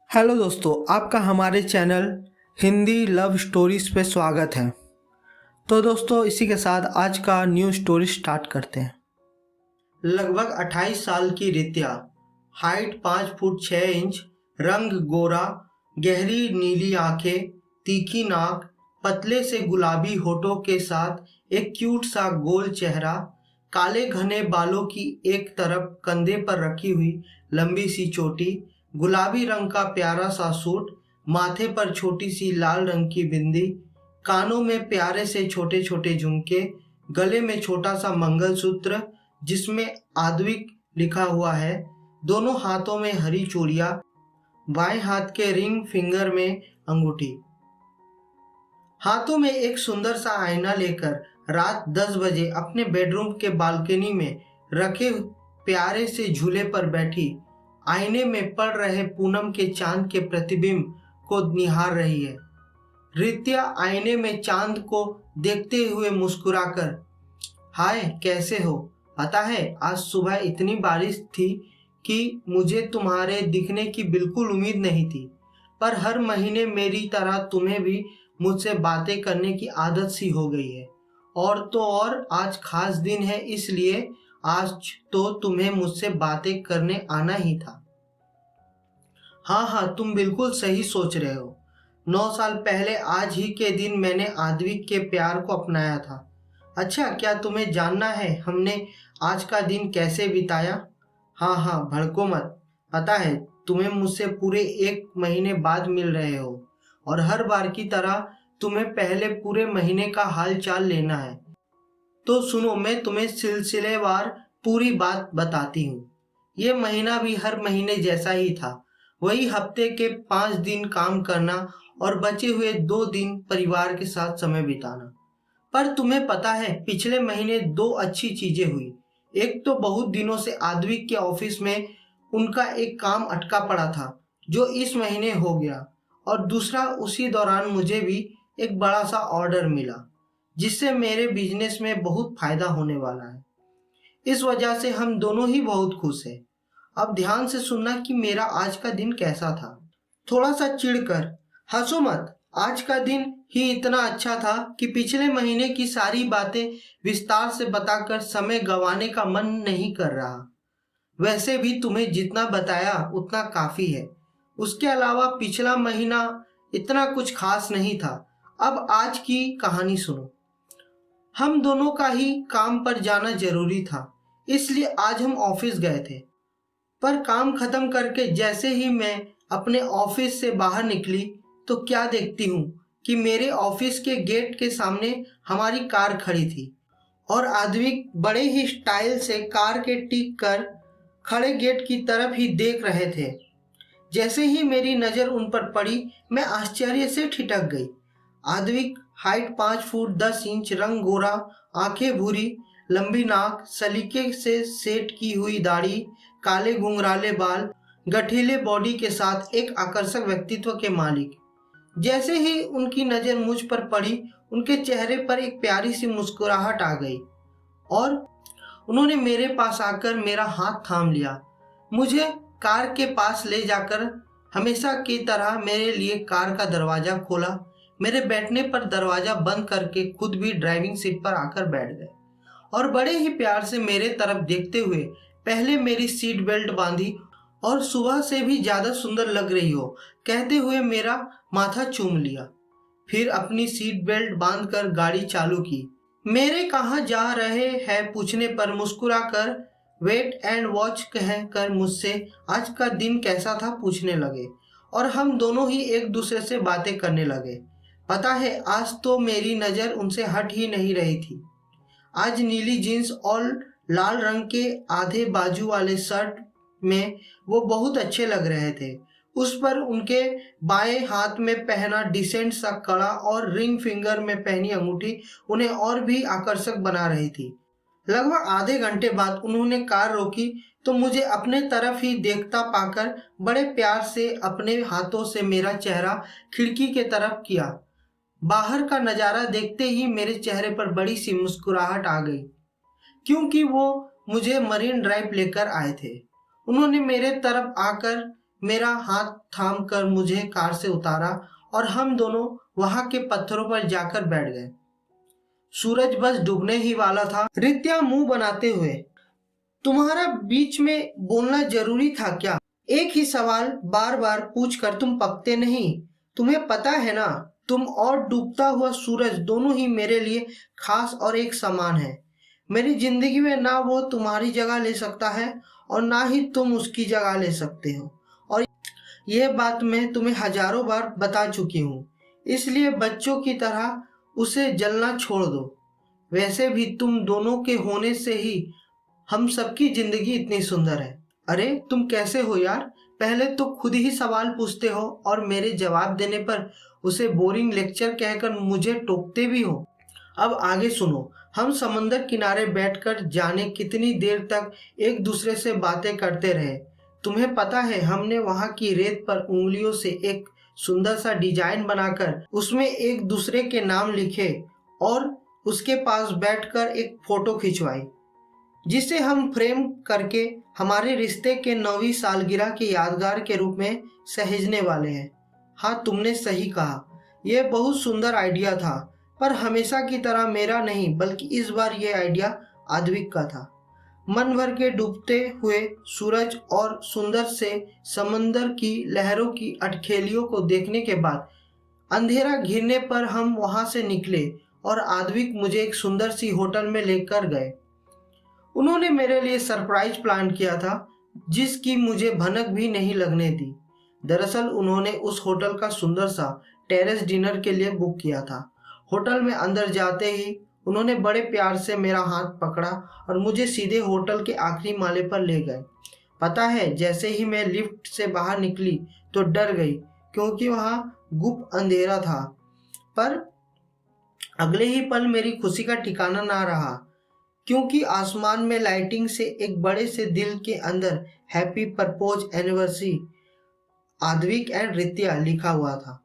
Hello दोस्तों, आपका हमारे चैनल हिंदी लव स्टोरीज पे स्वागत है। तो दोस्तों, इसी के साथ आज का न्यू स्टोरी स्टार्ट करते हैं। लगभग 28 साल की रित्या, हाइट 5 फुट 6 इंच, रंग गोरा, गहरी नीली आंखें, तीखी नाक, पतले से गुलाबी होठों के साथ एक क्यूट सा गोल चेहरा, काले घने बालों की एक तरफ कंधे पर रखी हुई लंबी सी चोटी, गुलाबी रंग का प्यारा सा सूट, माथे पर छोटी सी लाल रंग की बिंदी, कानों में प्यारे से छोटे छोटे झुमके, गले में छोटा सा मंगलसूत्र जिसमें आद्विक लिखा हुआ है, दोनों हाथों में हरी चूड़ियां, बाएं हाथ के रिंग फिंगर में अंगूठी, हाथों में एक सुंदर सा आईना लेकर रात 10 बजे अपने बेडरूम के बालकनी में रखे प्यारे से झूले पर बैठी आईने में पड़ रहे पूनम के चांद के प्रतिबिंब को निहार रही है। रित्या आईने में चांद को देखते हुए मुस्कुराकर, हाय कैसे हो? पता है आज सुबह इतनी बारिश थी कि मुझे तुम्हारे दिखने की बिल्कुल उम्मीद नहीं थी, पर हर महीने मेरी तरह तुम्हें भी मुझसे बातें करने की आदत सी हो गई है। और तो और आज खास दिन है, इसलिए आज तो तुम्हें मुझसे बातें करने आना ही था। हाँ हाँ, तुम बिल्कुल सही सोच रहे हो। 9 साल पहले आज ही के दिन मैंने आद्विक के प्यार को अपनाया था। अच्छा, क्या तुम्हें जानना है हमने आज का दिन कैसे बिताया? हाँ हाँ, भड़को मत। पता है तुम्हें मुझसे पूरे 1 महीने बाद मिल रहे हो और हर बार की तरह तुम्हें पहले पूरे महीने का हाल चाल लेना है। तो सुनो, मैं तुम्हें सिलसिलेवार पूरी बात बताती हूँ। ये महीना भी हर महीने जैसा ही था, वही हफ्ते के 5 दिन काम करना और बचे हुए 2 दिन परिवार के साथ समय बिताना। पर तुम्हें पता है पिछले महीने 2 अच्छी चीजें हुई। एक तो बहुत दिनों से आद्विक के ऑफिस में उनका एक काम अटका पड़ा था जो इस महीने हो गया, और दूसरा उसी दौरान मुझे भी एक बड़ा सा ऑर्डर मिला जिससे मेरे बिजनेस में बहुत फायदा होने वाला है। इस वजह से हम दोनों ही बहुत खुश हैं। अब ध्यान से सुनना कि मेरा आज का दिन कैसा था। थोड़ा सा चिढ़कर, हंसो मत। आज का दिन ही इतना अच्छा था कि पिछले महीने की सारी बातें विस्तार से बताकर समय गंवाने का मन नहीं कर रहा। वैसे भी तुम्हें जितना बताया उतना काफी है। उसके अलावा पिछला महीना इतना कुछ खास नहीं था। अब आज की कहानी सुनो। हम दोनों का ही काम पर जाना जरूरी था, इसलिए आज हम ऑफिस गए थे। पर काम खत्म करके जैसे ही मैं अपने ऑफिस से बाहर निकली तो क्या देखती हूँ कि मेरे ऑफिस के गेट के सामने हमारी कार खड़ी थी और आद्विक बड़े ही स्टाइल से कार के टिक कर खड़े गेट की तरफ ही देख रहे थे। जैसे ही मेरी नज़र उन पर पड़ी, मैं आश्चर्य से ठिठक गई। आद्विक हाइट 5 फुट 10 इंच, रंग गोरा, आंखें भूरी, लंबी नाक, सलीके से सेट की हुई दाढ़ी, काले घुंघराले बाल, गठीले बॉडी के साथ एक आकर्षक व्यक्तित्व के मालिक। जैसे ही उनकी नज़र मुझ पर पड़ी, उनके चेहरे पर एक प्यारी सी मुस्कुराहट आ गई और उन्होंने मेरे पास आकर मेरा हाथ थाम लिया। मुझे कार के पास ले जाकर हमेशा की तरह मेरे लिए कार का दरवाज़ा खोला। मेरे बैठने पर दरवाज़ा बंद करके खुद भी ड्राइविंग सीट पर आकर बैठ गए और बड़े ही प्यार से मेरे तरफ देखते हुए पहले मेरी सीट बेल्ट बांधी और सुबह से भी ज़्यादा सुंदर लग रही हो कहते हुए मेरा माथा चूम लिया। फिर अपनी सीट बेल्ट बांधकर गाड़ी चालू की। मेरे कहाँ जा रहे हैं पूछने पर मुस्कुराकर वेट एंड वॉच कहकर मुझसे आज का दिन कैसा था पूछने लगे और हम दोनों ही एक दूसरे से बातें करने लगे। पता है आज तो मेरी नज़र उनसे हट ही नहीं रही थी। आज नीली जीन्स और लाल रंग के आधे बाजू वाले शर्ट में वो बहुत अच्छे लग रहे थे। उस पर उनके बाएं हाथ में पहना डिसेंट सा कड़ा और रिंग फिंगर में पहनी अंगूठी उन्हें और भी आकर्षक बना रही थी। लगभग आधे घंटे बाद उन्होंने कार रोकी तो मुझे अपने तरफ ही देखता पाकर बड़े प्यार से अपने हाथों से मेरा चेहरा खिड़की के तरफ किया। बाहर का नज़ारा देखते ही मेरे चेहरे पर बड़ी सी मुस्कुराहट आ गई, क्योंकि वो मुझे मरीन ड्राइव लेकर आए थे। उन्होंने मेरे तरफ आकर मेरा हाथ थाम कर मुझे कार से उतारा और हम दोनों वहां के पत्थरों पर जाकर बैठ गए। सूरज बस डूबने ही वाला था। रित्या मुंह बनाते हुए, तुम्हारा बीच में बोलना जरूरी था क्या? एक ही सवाल बार बार पूछकर तुम पकते नहीं। तुम्हें पता है ना, तुम और डूबता हुआ सूरज दोनों ही मेरे लिए खास और एक समान है। मेरी जिंदगी में ना वो तुम्हारी जगह ले सकता है और ना ही तुम उसकी जगह ले सकते हो। और यह बात मैं तुम्हें हजारों बार बता चुकी हूँ, इसलिए बच्चों की तरह उसे जलना छोड़ दो। वैसे भी तुम दोनों के होने से ही हम सबकी जिंदगी इतनी सुंदर है। अरे तुम कैसे हो यार? पहले तो खुद ही सवाल पूछते हो और मेरे जवाब देने पर उसे बोरिंग लेक्चर कहकर मुझे टोकते भी हो। अब आगे सुनो। हम समंदर किनारे बैठकर जाने कितनी देर तक एक दूसरे से बातें करते रहे। तुम्हें पता है, हमने वहां की रेत पर उंगलियों से एक सुंदर सा डिजाइन बनाकर उसमें एक दूसरे के नाम लिखे और उसके पास बैठकर एक फोटो खिंचवाई, जिसे हम फ्रेम करके हमारे रिश्ते के 9वीं सालगिरह की यादगार के रूप में सहेजने वाले हैं। हाँ, तुमने सही कहा, यह बहुत सुंदर आइडिया था, पर हमेशा की तरह मेरा नहीं बल्कि इस बार यह आइडिया आद्विक का था। मन भर के डूबते हुए सूरज और सुंदर से समंदर की लहरों की अटखेलियों को देखने के बाद अंधेरा घिरने पर हम वहां से निकले और आद्विक मुझे एक सुंदर सी होटल में लेकर गए। उन्होंने मेरे लिए सरप्राइज प्लान किया था, जिसकी मुझे भनक भी नहीं लगने दी। दरअसल उन्होंने उस होटल का सुंदर सा टेरेस डिनर के लिए बुक किया था। होटल में अंदर जाते ही उन्होंने बड़े प्यार से मेरा हाथ पकड़ा और मुझे सीधे होटल के आखिरी माले पर ले गए। पता है, जैसे ही मैं लिफ्ट से बाहर निकली तो डर गई, क्योंकि वहां गुप्त अंधेरा था। पर अगले ही पल मेरी खुशी का ठिकाना ना रहा, क्योंकि आसमान में लाइटिंग से एक बड़े से दिल के अंदर happy propose anniversary Advik and रित्या लिखा हुआ था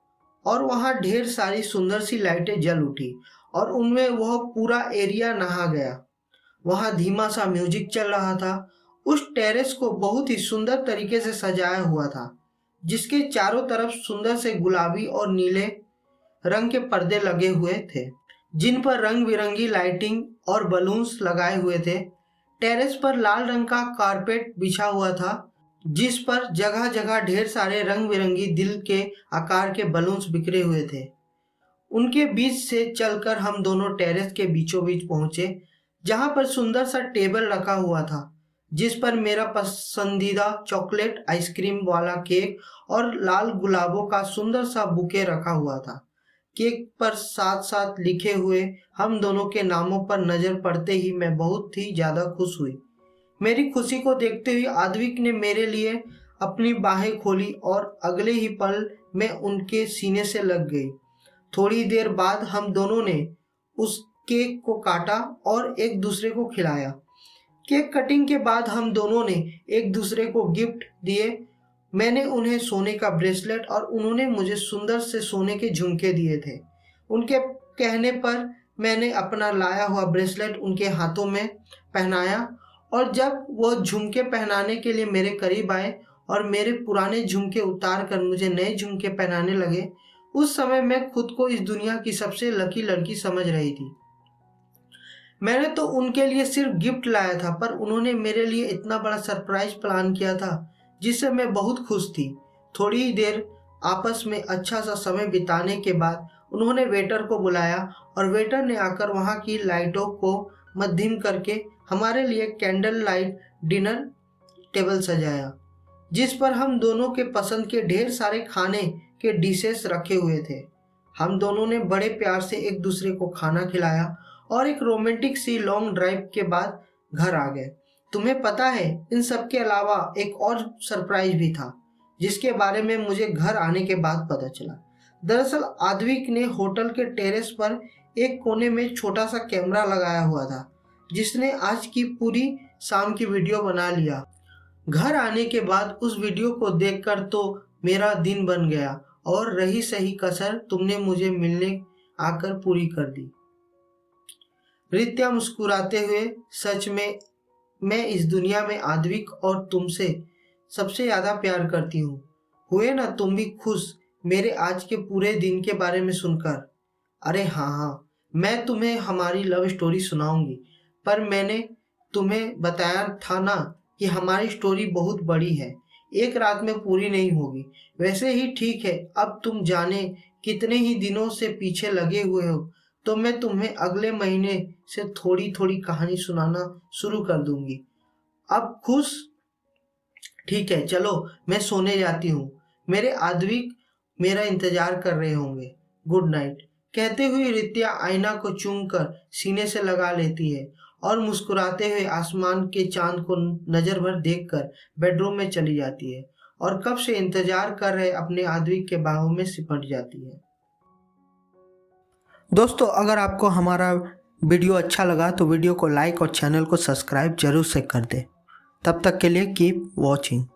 और वहां ढेर सारी सुंदर सी लाइटें जल उठी और उनमें वह पूरा एरिया नहा गया। वहां धीमा सा म्यूजिक चल रहा था। उस टेरेस को बहुत ही सुंदर तरीके से सजाया हुआ था, जिसके चारों तरफ सुंदर से गुलाबी और नीले रंग के पर्दे लगे हुए थे, जिन पर रंग बिरंगी लाइटिंग और बलून्स लगाए हुए थे। टेरेस पर लाल रंग का कारपेट बिछा हुआ था, जिस पर जगह जगह ढेर सारे रंग बिरंगी दिल के आकार के बलून्स बिखरे हुए थे। उनके बीच से चलकर हम दोनों टेरेस के बीचों बीच पहुंचे, जहां पर सुंदर सा टेबल रखा हुआ था, जिस पर मेरा पसंदीदा चॉकलेट आइसक्रीम वाला केक और लाल गुलाबों का सुंदर सा बुके रखा हुआ था। केक पर साथ साथ लिखे हुए हम दोनों के नामों पर नजर पड़ते ही मैं बहुत ही ज्यादा खुश हुई। मेरी खुशी को देखते हुए आद्विक ने मेरे लिए अपनी बाहें खोली और अगले ही पल मैं उनके सीने से लग गई। थोड़ी देर बाद हम दोनों ने उस केक को काटा और एक दूसरे को खिलाया। केक कटिंग के बाद हम दोनों ने एक दूसरे को गिफ्ट दिए। मैंने उन्हें सोने का ब्रेसलेट और उन्होंने मुझे सुंदर से सोने के झुमके दिए थे। उनके कहने पर मैंने अपना लाया हुआ ब्रेसलेट उनके हाथों में पहनाया और जब वो झुमके पहनाने के लिए मेरे करीब आए और मेरे पुराने झुमके उतार कर मुझे नए झुमके पहनाने लगे, उस समय मैं खुद को इस दुनिया की सबसे लकी लड़की समझ रही थी। मैंने तो उनके लिए सिर्फ गिफ्ट लाया था, पर उन्होंने मेरे लिए इतना बड़ा सरप्राइज प्लान किया था, जिससे मैं बहुत खुश थी। थोड़ी ही देर आपस में अच्छा सा समय बिताने के बाद उन्होंने वेटर को बुलाया और वेटर ने आकर वहां की लाइटों को मध्यम करके हमारे लिए कैंडल लाइट डिनर टेबल सजाया, जिस पर हम दोनों के पसंद के ढेर सारे खाने के डिशेस रखे हुए थे। हम दोनों ने बड़े प्यार से एक दूसरे को खाना खिलाया और एक रोमांटिक सी लॉन्ग ड्राइव के बाद घर आ गए। तुम्हें पता है, इन सब के अलावा एक और सरप्राइज भी था, जिसके बारे में मुझे घर आने के बाद पता चला। दरअसल आद्विक ने होटल के टेरेस पर एक कोने में छोटा सा कैमरा लगाया हुआ था, जिसने आज की पूरी शाम की वीडियो बना लिया। घर आने के बाद उस वीडियो को देखकर तो मेरा दिन बन गया और रही सही कसर तुमने मुझे मिलने आकर पूरी कर दी। रित्या मुस्कुराते हुए, सच में मैं इस दुनिया में आद्विक और तुमसे सबसे ज़्यादा प्यार करती हूँ। हुए ना तुम भी खुश मेरे आज के पूरे दिन के बारे में सुनकर? अरे हाँ, मैं तुम्हें हमारी लव स्टोरी सुनाऊंगी, पर मैंने तुम्हें बताया था ना कि हमारी स्टोरी बहुत बड़ी है, एक रात में पूरी नहीं होगी। वैसे ही ठीक है, अब तुम जाने कितने ही दिनों से पीछे लगे हुए हो, तो मैं तुम्हें अगले महीने से थोड़ी थोड़ी कहानी सुनाना शुरू कर दूंगी। अब खुश? ठीक है, चलो मैं सोने जाती हूँ। मेरे आद्विक मेरा इंतजार कर रहे होंगे। Good night. कहते हुए रित्या आईना को चूमकर सीने से लगा लेती है और मुस्कुराते हुए आसमान के चांद को नजर भर देखकर बेडरूम में चली जाती है और कब से इंतजार कर रहे अपने आद्विक के बाहों में सिमट जाती है। दोस्तों, अगर आपको हमारा वीडियो अच्छा लगा तो वीडियो को लाइक और चैनल को सब्सक्राइब जरूर से कर दें। तब तक के लिए कीप वॉचिंग।